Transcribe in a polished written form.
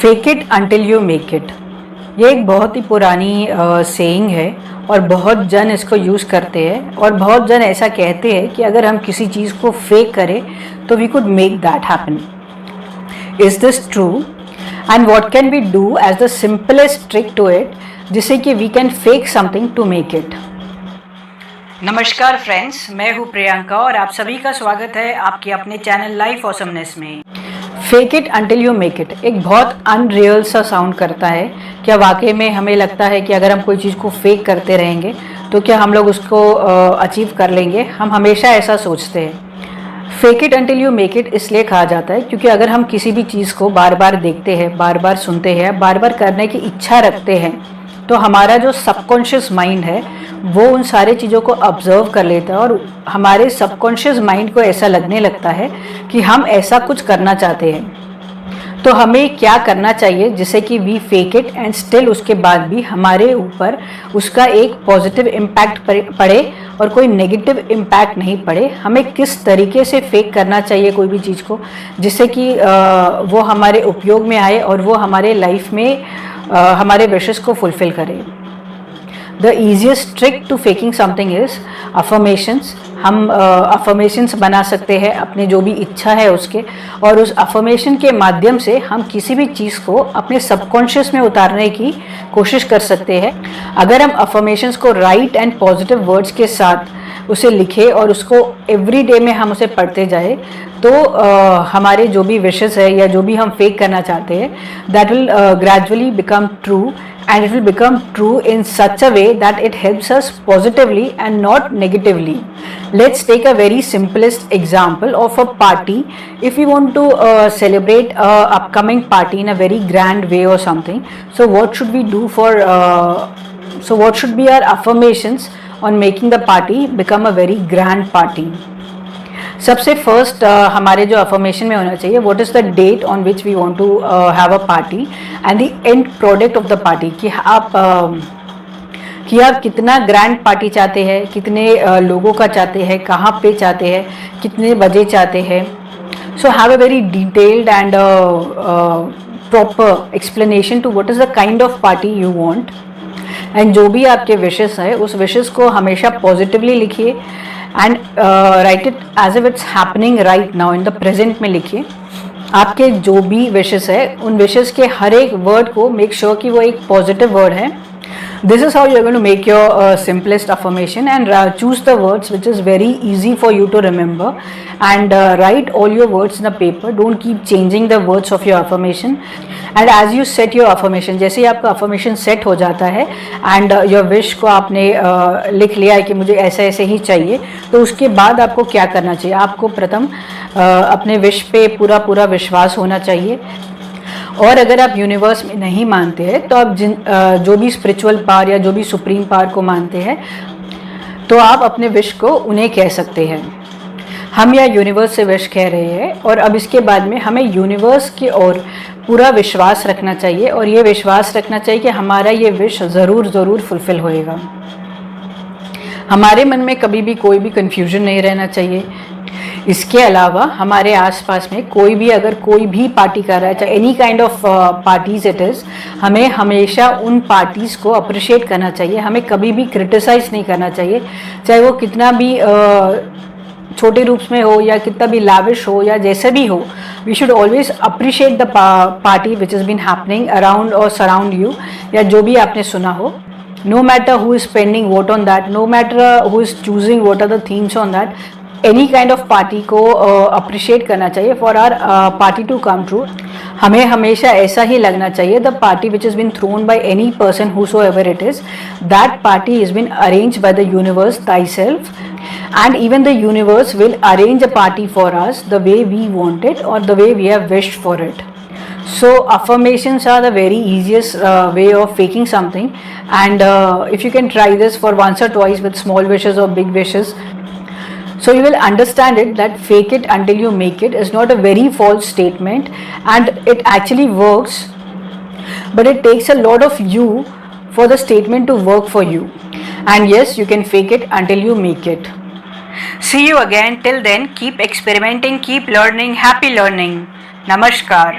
Fake it until you make it, ये एक बहुत ही पुरानी सेइंग है और बहुत जन इसको यूज़ करते हैं और बहुत जन ऐसा कहते हैं कि अगर हम किसी चीज़ को फेक करें तो we could make that happen. Is this true and what can we do as the simplest trick to it जिससे कि we can fake something to make it. नमस्कार फ्रेंड्स, मैं हूँ प्रियंका और आप सभी का स्वागत है आपके अपने चैनल लाइफ ऑसमनेस में। Fake it until you make it एक बहुत अनरियल सा साउंड करता है। क्या वाकई में हमें लगता है कि अगर हम कोई चीज़ को फेक करते रहेंगे तो क्या हम लोग उसको अचीव कर लेंगे? हम हमेशा ऐसा सोचते हैं। Fake it until you make it इसलिए कहा जाता है क्योंकि अगर हम किसी भी चीज़ को बार बार देखते हैं, बार बार सुनते हैं, बार बार करने की इच्छा रखते हैं तो हमारा जो सबकॉन्शियस माइंड है वो उन सारे चीज़ों को ऑब्जर्व कर लेता है और हमारे सबकॉन्शियस माइंड को ऐसा लगने लगता है कि हम ऐसा कुछ करना चाहते हैं। तो हमें क्या करना चाहिए जिससे कि we fake it and still उसके बाद भी हमारे ऊपर उसका एक पॉजिटिव इम्पैक्ट पड़े और कोई नेगेटिव इम्पैक्ट नहीं पड़े। हमें किस तरीके से फेक करना चाहिए कोई भी चीज़ को जिससे कि वो हमारे उपयोग में आए और वो हमारे लाइफ में हमारे विशेस को फुलफिल करे। The easiest trick to faking something is affirmations. हम अफर्मेशंस बना सकते हैं अपने जो भी इच्छा है उसके, और उस अफर्मेशन के माध्यम से हम किसी भी चीज़ को अपने सबकॉन्शियस में उतारने की कोशिश कर सकते हैं। अगर हम अफर्मेशंस को राइट एंड पॉजिटिव वर्ड्स के साथ उसे लिखे और उसको एवरी डे में हम उसे पढ़ते जाए तो हमारे जो भी विशेस है या जो भी हम फेक करना चाहते हैं that will gradually become true and it will become true in such a way that it helps us positively and not negatively. Let's take a very simplest example of a party. If we want to celebrate a upcoming party in a very grand way or something, so what should we do so what should be our affirmations on making the party become a very grand party? सबसे first हमारे जो affirmation में होना चाहिए what is the date on which we want to have a party and the end product of the party कि आप कितना grand party चाहते हैं, कितने लोगों का चाहते हैं, कहाँ पे चाहते हैं, कितने बजे चाहते हैं। So have a very detailed and proper explanation to what is the kind of party you want. And जो भी आपके विशेस है उस विशेस को हमेशा पॉजिटिवली लिखिए and write it as if it's happening right now in the present में लिखिए। आपके जो भी विशेस है उन विशेस के हर एक वर्ड को मेक श्योर कि वो एक पॉजिटिव वर्ड है। This is how you're going to make your simplest affirmation and choose the words which is very easy for you to remember and write all your words in a paper. Don't keep changing the words of your affirmation. And as you set your affirmation, जैसे ही आपका affirmation set हो जाता है and your wish को आपने लिख लिया है कि मुझे ऐसे ऐसे ही चाहिए, तो उसके बाद आपको क्या करना चाहिए? आपको प्रथम अपने विश पे पूरा पूरा विश्वास होना चाहिए। और अगर आप यूनिवर्स में नहीं मानते हैं तो आप जो भी स्पिरिचुअल पावर या जो भी सुप्रीम पावर को मानते हैं तो आप अपने विश को उन्हें कह सकते हैं। हम या यूनिवर्स से विश कह रहे हैं और अब इसके बाद में हमें यूनिवर्स की ओर पूरा विश्वास रखना चाहिए और ये विश्वास रखना चाहिए कि हमारा ये विश ज़रूर ज़रूर फुलफिल होएगा। हमारे मन में कभी भी कोई भी कन्फ्यूजन नहीं रहना चाहिए। इसके अलावा हमारे आसपास में कोई भी अगर कोई भी पार्टी कर रहा है, चाहे any kind of parties it is, हमें हमेशा उन पार्टीज़ को अप्रिशिएट करना चाहिए। हमें कभी भी क्रिटिसाइज नहीं करना चाहिए, चाहे वो कितना भी छोटे रूप में हो या कितना भी लाविश हो या जैसे भी हो। We should always appreciate the party which is been happening around और सराउंड यू, या जो भी आपने सुना हो। No matter who is spending vote on that, no matter who is choosing what are the themes on that, any kind of party को appreciate करना चाहिए for our party to come true। हमें हमेशा ऐसा ही लगना चाहिए the party which has been thrown by any person whosoever it is, that party has been arranged by the universe thyself and even the universe will arrange a party for us the way we want it or the way we have wished for it. So affirmations are the very easiest way of faking something, and if you can try this for once or twice with small wishes or big wishes, so you will understand it that fake it until you make it is not a very false statement and it actually works, but it takes a lot of you for the statement to work for you. And yes, you can fake it until you make it. See you again. Till then, keep experimenting, keep learning. Happy learning. Namaskar.